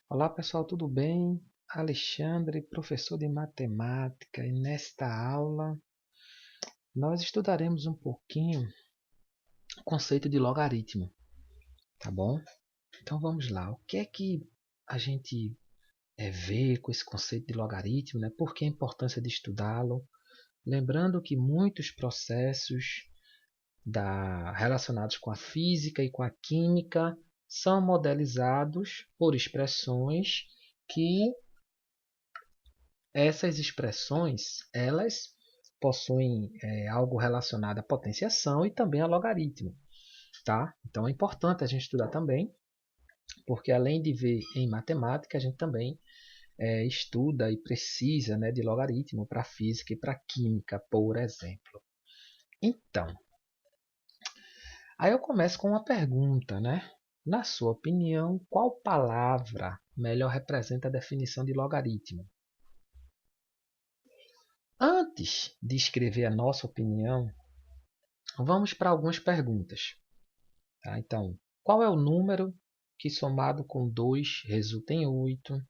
Olá pessoal, tudo bem? Alexandre, professor de matemática, e nesta aula nós estudaremos um pouquinho o conceito de logaritmo, tá bom? Então vamos lá, o que é que a gente vê com esse conceito de logaritmo, né? Por que a importância de estudá-lo? Lembrando que muitos processos relacionados com a física e com a química são modelizados por expressões que essas expressões, elas possuem algo relacionado à potenciação e também a logaritmo, tá? Então é importante a gente estudar também, porque além de ver em matemática, a gente também estuda e precisa, né, de logaritmo para física e para química, por exemplo. Então, aí eu começo com uma pergunta, né? Na sua opinião, qual palavra melhor representa a definição de logaritmo? Antes de escrever a nossa opinião, vamos para algumas perguntas. Tá? Então, qual é o número que somado com 2 resulta em 8?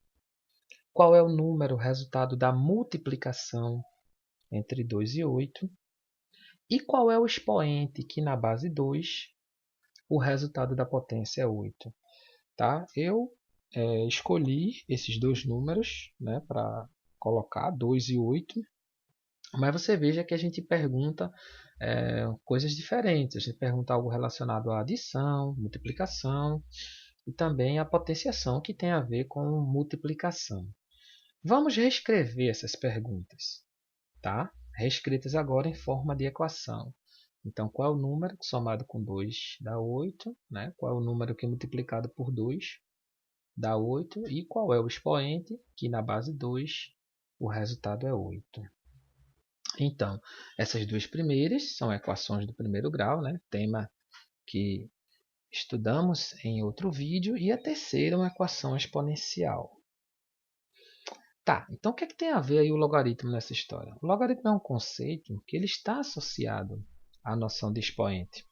Qual é o número resultado da multiplicação entre 2 e 8? E qual é o expoente que na base 2 o resultado da potência é 8? Tá? Eu escolhi esses dois números, né, para colocar 2 e 8. Mas você veja que a gente pergunta coisas diferentes. A gente pergunta algo relacionado à adição, multiplicação e também à potenciação, que tem a ver com multiplicação. Vamos reescrever essas perguntas, tá? Reescritas agora em forma de equação. Então, qual é o número que somado com 2 dá 8? Né? Qual é o número que multiplicado por 2 dá 8? E qual é o expoente que na base 2 o resultado é 8? Então, essas duas primeiras são equações do primeiro grau, né? Tema que estudamos em outro vídeo, e a terceira é uma equação exponencial. Tá, então o que é que tem a ver aí o logaritmo nessa história? O logaritmo é um conceito que ele está associado à noção de expoente.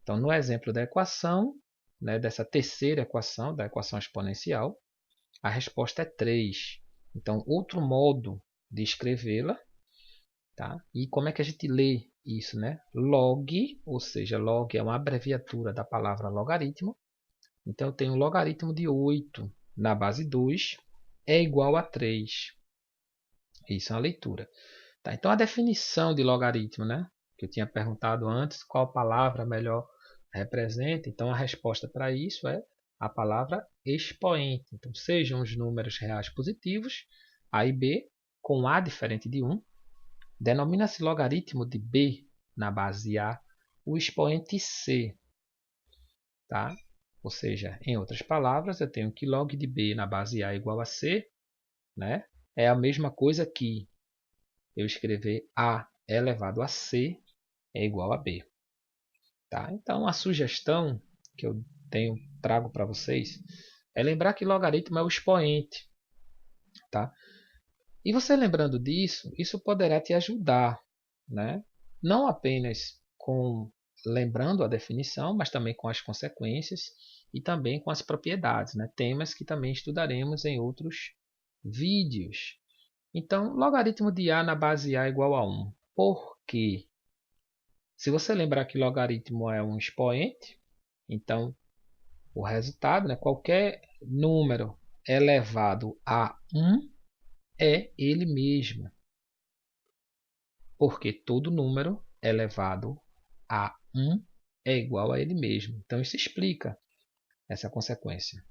Então, no exemplo da equação, né, dessa terceira equação, da equação exponencial, a resposta é 3. Então, outro modo de escrevê-la. Tá? E como é que a gente lê isso? Né? Log, ou seja, log é uma abreviatura da palavra logaritmo. Então eu tenho um logaritmo de 8 na base 2 é igual a 3. Isso é uma leitura. Tá? Então a definição de logaritmo, né? Que eu tinha perguntado antes, qual palavra melhor representa. Então a resposta para isso é a palavra expoente. Então sejam os números reais positivos, A e B, com A diferente de 1, denomina-se logaritmo de b na base a o expoente c. Tá? Ou seja, em outras palavras, eu tenho que log de b na base a igual a c, né? É a mesma coisa que eu escrever a elevado a c é igual a b. Tá? Então, a sugestão que eu trago para vocês é lembrar que logaritmo é o expoente. Tá? E você lembrando disso, isso poderá te ajudar, né? Não apenas com lembrando a definição, mas também com as consequências e também com as propriedades, né? Temas que também estudaremos em outros vídeos. Então, logaritmo de A na base A igual a 1. Por quê? Se você lembrar que logaritmo é um expoente, então o resultado, né, qualquer número elevado a 1 é ele mesmo, porque todo número elevado a 1 é igual a ele mesmo. Então isso explica essa consequência.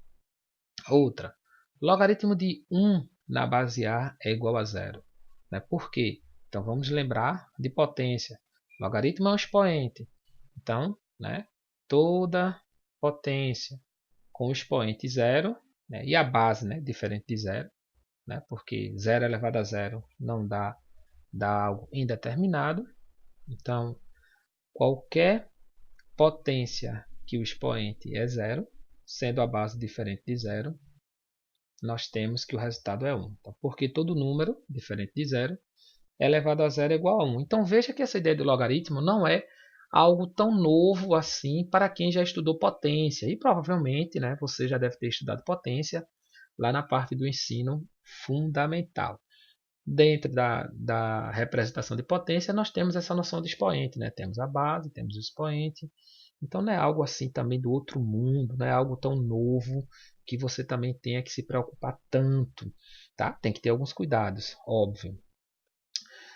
Outra, logaritmo de 1 na base A é igual a zero. Né? Por quê? Então vamos lembrar de potência. Logaritmo é um expoente. Então, né, toda potência com o expoente zero, né, e a base, né, diferente de zero, né, porque zero elevado a zero não dá algo indeterminado. Então, qualquer potência que o expoente é zero, sendo a base diferente de zero, nós temos que o resultado é 1. Então, porque todo número diferente de zero elevado a zero é igual a 1. Então veja que essa ideia do logaritmo não é algo tão novo assim para quem já estudou potência. E provavelmente, né, você já deve ter estudado potência lá na parte do ensino fundamental. Dentro da representação de potência, nós temos essa noção de expoente, né? Temos a base, temos o expoente. Então não é algo assim também do outro mundo, não é algo tão novo que você também tenha que se preocupar tanto, tá? Tem que ter alguns cuidados, óbvio.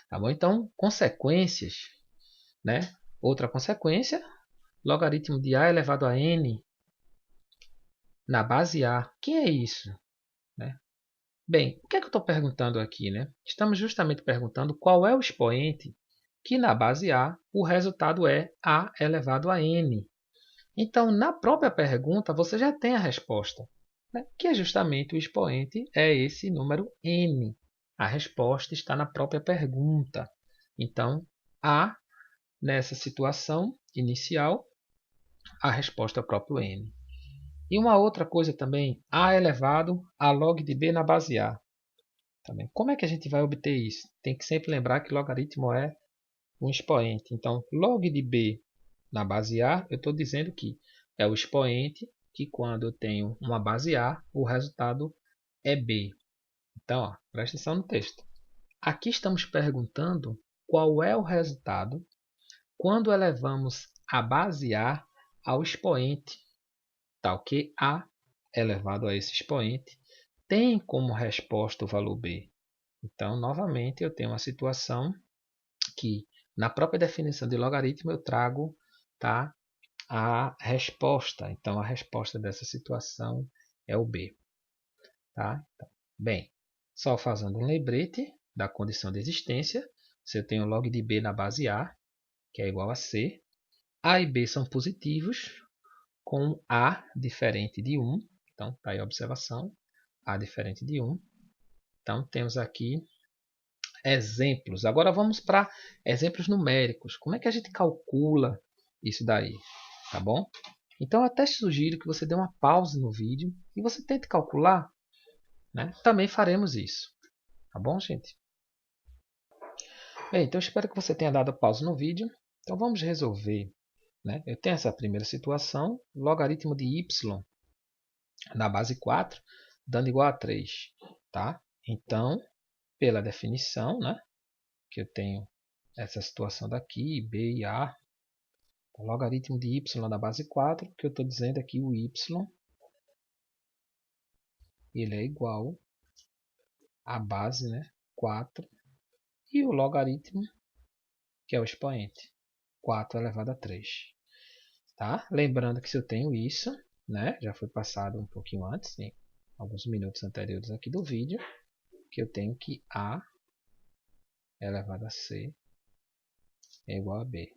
Tá bom? Então, consequências, né? Outra consequência, logaritmo de a elevado a n na base a. O que é isso? Né? Bem, o que é que eu estou perguntando aqui? Né? Estamos justamente perguntando qual é o expoente que na base a o resultado é a elevado a n. Então, na própria pergunta, você já tem a resposta, né? Que é justamente o expoente é esse número n. A resposta está na própria pergunta. Então, a, nessa situação inicial, a resposta é o próprio n. E uma outra coisa também, a elevado a log de b na base a. Também. Como é que a gente vai obter isso? Tem que sempre lembrar que logaritmo é um expoente. Então, log de b na base a, eu estou dizendo que é o expoente que quando eu tenho uma base a, o resultado é b. Então, ó, presta atenção no texto. Aqui estamos perguntando qual é o resultado quando elevamos a base a ao expoente, tal que a elevado a esse expoente tem como resposta o valor b. Então, novamente, eu tenho uma situação que, na própria definição de logaritmo, eu trago, tá, a resposta. Então, a resposta dessa situação é o b. Tá? Então, bem, só fazendo um lembrete da condição de existência, se eu tenho log de b na base a, que é igual a c, a e b são positivos, com a diferente de 1. Então, está aí a observação, a diferente de 1. Então, temos aqui exemplos. Agora vamos para exemplos numéricos. Como é que a gente calcula isso daí? Tá bom? Então eu até sugiro que você dê uma pausa no vídeo e você tente calcular. Né? Também faremos isso. Tá bom, gente? Bem, então eu espero que você tenha dado pausa no vídeo. Então vamos resolver. Né? Eu tenho essa primeira situação, logaritmo de y na base 4, dando igual a 3. Tá? Então, pela definição, né, que eu tenho essa situação daqui, b e a, o logaritmo de y na base 4, que eu estou dizendo aqui, o y, ele é igual à base, né, 4, e o logaritmo, que é o expoente, 4 elevado a 3. Tá? Lembrando que se eu tenho isso, né, já foi passado um pouquinho antes, em alguns minutos anteriores aqui do vídeo, que eu tenho que a elevado a c é igual a b.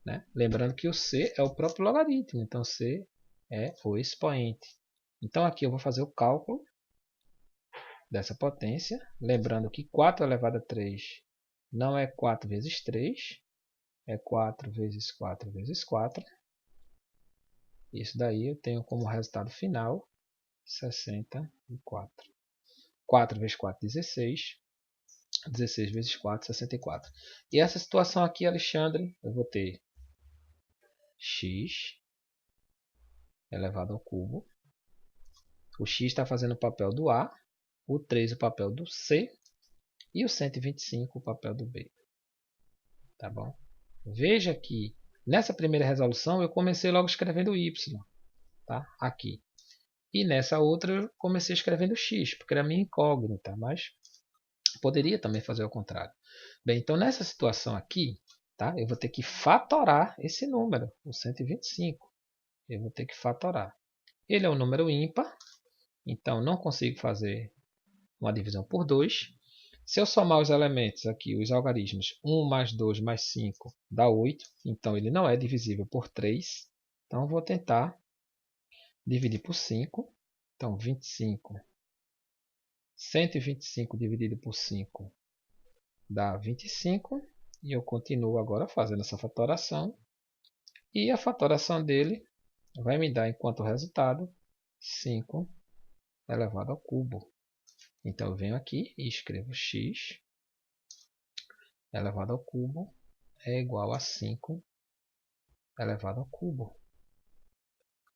Né? Lembrando que o c é o próprio logaritmo, então c é o expoente. Então aqui eu vou fazer o cálculo dessa potência, lembrando que 4 elevado a 3 não é 4 vezes 3, é 4 vezes 4 vezes 4. Isso daí eu tenho como resultado final 64. 4 vezes 4, 16. 16 vezes 4, 64. E essa situação aqui, Alexandre, eu vou ter x elevado ao cubo. O x está fazendo o papel do A, o 3 o papel do C e o 125 o papel do B. Tá bom? Veja que nessa primeira resolução eu comecei logo escrevendo y, tá? Aqui. E nessa outra eu comecei escrevendo x, porque era minha incógnita, mas poderia também fazer o contrário. Bem, então nessa situação aqui, tá? Eu vou ter que fatorar esse número, o 125. Eu vou ter que fatorar. Ele é um número ímpar, então não consigo fazer uma divisão por 2. Se eu somar os elementos aqui, os algarismos, 1 mais 2 mais 5 dá 8. Então ele não é divisível por 3. Então eu vou tentar dividir por 5. Então 25. 125 dividido por 5 dá 25. E eu continuo agora fazendo essa fatoração. E a fatoração dele vai me dar, enquanto resultado, 5 elevado ao cubo. Então eu venho aqui e escrevo x elevado ao cubo é igual a 5 elevado ao cubo.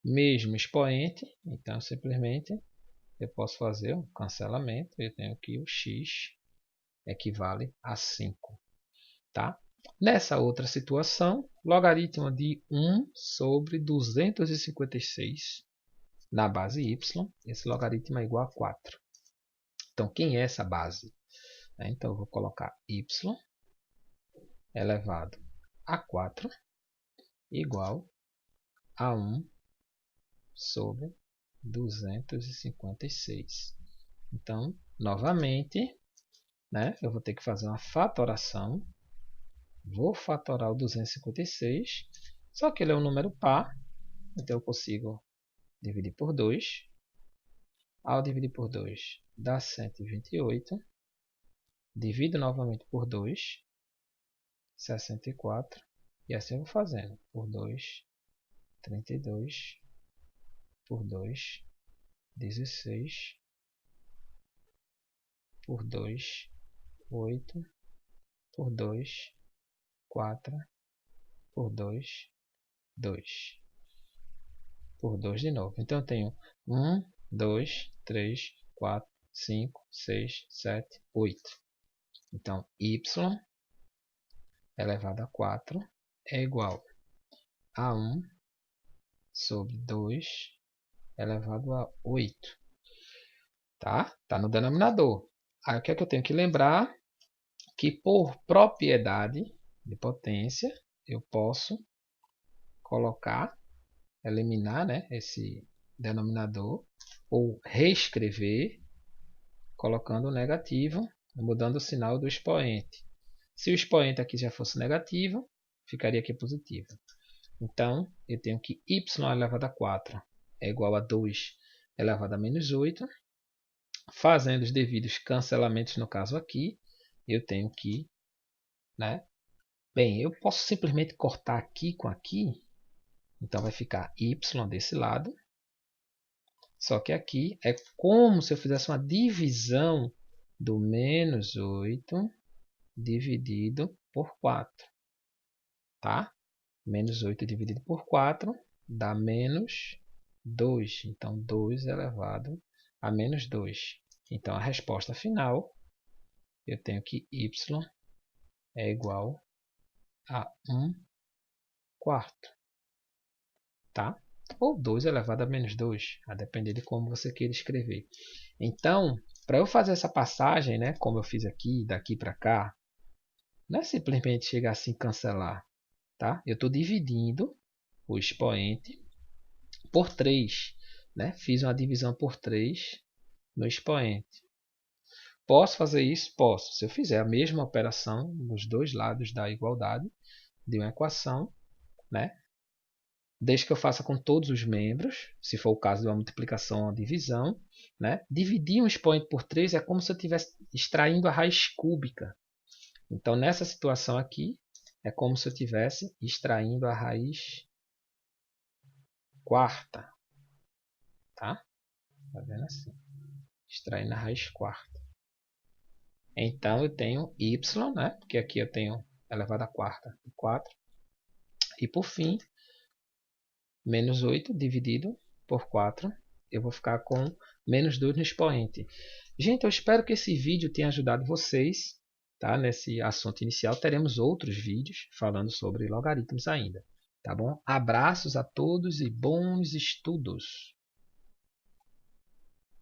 Mesmo expoente, então simplesmente eu posso fazer um cancelamento. Eu tenho aqui o x equivale a 5. Tá? Nessa outra situação, logaritmo de 1 sobre 256 na base y, esse logaritmo é igual a 4. Então, quem é essa base? Então, eu vou colocar y elevado a 4 igual a 1 sobre 256. Então, novamente, né, eu vou ter que fazer uma fatoração. Vou fatorar o 256, só que ele é um número par, então eu consigo dividir por 2. Ao dividir por 2, dá 128. Divido novamente por 2, 64. E assim eu vou fazendo. Por 2, 32. Por 2, 16. Por 2, 8. Por 2, 4. Por 2, 2. Por 2 de novo. Então eu tenho 1, 2, 3, 4, 5, 6, 7, 8. Então y elevado a 4 é igual a 1 sobre 2 elevado a 8. Tá? Tá no denominador. Aí o que é que eu tenho que lembrar? Que por propriedade de potência, eu posso colocar, eliminar, né, esse denominador, ou reescrever, colocando o negativo, mudando o sinal do expoente. Se o expoente aqui já fosse negativo, ficaria aqui positivo. Então, eu tenho que y elevado a 4 é igual a 2 elevado a menos 8. Fazendo os devidos cancelamentos no caso aqui, eu tenho que, né? Bem, eu posso simplesmente cortar aqui com aqui. Então, vai ficar y desse lado. Só que aqui é como se eu fizesse uma divisão do menos 8 dividido por 4. Tá? Menos 8 dividido por 4 dá menos 2. Então, 2 elevado a menos 2. Então, a resposta final, eu tenho que y é igual a 1 quarto. Tá? Ou 2 elevado a menos 2, a depender de como você queira escrever. Então, para eu fazer essa passagem, né, como eu fiz aqui, daqui para cá, não é simplesmente chegar assim e cancelar. Tá? Eu estou dividindo o expoente por 3. Né? Fiz uma divisão por 3 no expoente. Posso fazer isso? Posso. Se eu fizer a mesma operação nos dois lados da igualdade de uma equação, né? Desde que eu faça com todos os membros, se for o caso de uma multiplicação ou uma divisão, né? Dividir um expoente por 3 é como se eu estivesse extraindo a raiz cúbica. Então, nessa situação aqui, é como se eu estivesse extraindo a raiz quarta. Tá? Tá vendo assim? Extraindo a raiz quarta. Então, eu tenho y, né? Porque aqui eu tenho elevado a quarta de 4. E, por fim, menos 8 dividido por 4. Eu vou ficar com menos 2 no expoente. Gente, eu espero que esse vídeo tenha ajudado vocês. Tá? Nesse assunto inicial, teremos outros vídeos falando sobre logaritmos ainda. Tá bom? Abraços a todos e bons estudos!